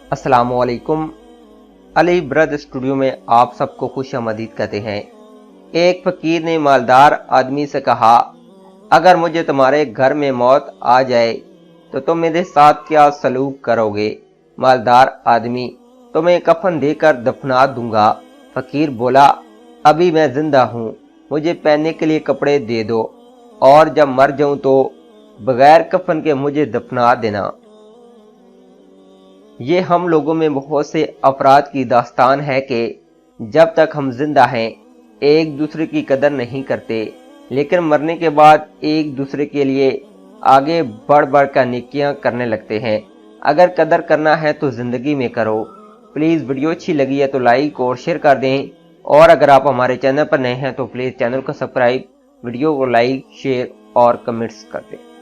अस्सलामुअलैकुम। अली ब्रद स्टूडियो में आप सबको खुशामदीद कहते हैं। एक फकीर ने मालदार आदमी से कहा, अगर मुझे तुम्हारे घर में मौत आ जाए तो तुम मेरे साथ क्या सलूक करोगे? मालदार आदमी, तुम्हें कफन देकर दफना दूंगा। फकीर बोला, अभी मैं जिंदा हूँ, मुझे पहनने के लिए कपड़े दे दो और जब मर जाऊं तो बगैर कफन के मुझे दफना देना। ये हम लोगों में बहुत से अफराद की दास्तान है कि जब तक हम जिंदा हैं एक दूसरे की कदर नहीं करते, लेकिन मरने के बाद एक दूसरे के लिए आगे बढ़ बढ़ कर नेकियां करने लगते हैं। अगर कदर करना है तो जिंदगी में करो। प्लीज़ वीडियो अच्छी लगी है तो लाइक और शेयर कर दें, और अगर आप हमारे चैनल पर नए हैं तो प्लीज़ चैनल को सब्सक्राइब, वीडियो को लाइक, शेयर और कमेंट्स कर दें।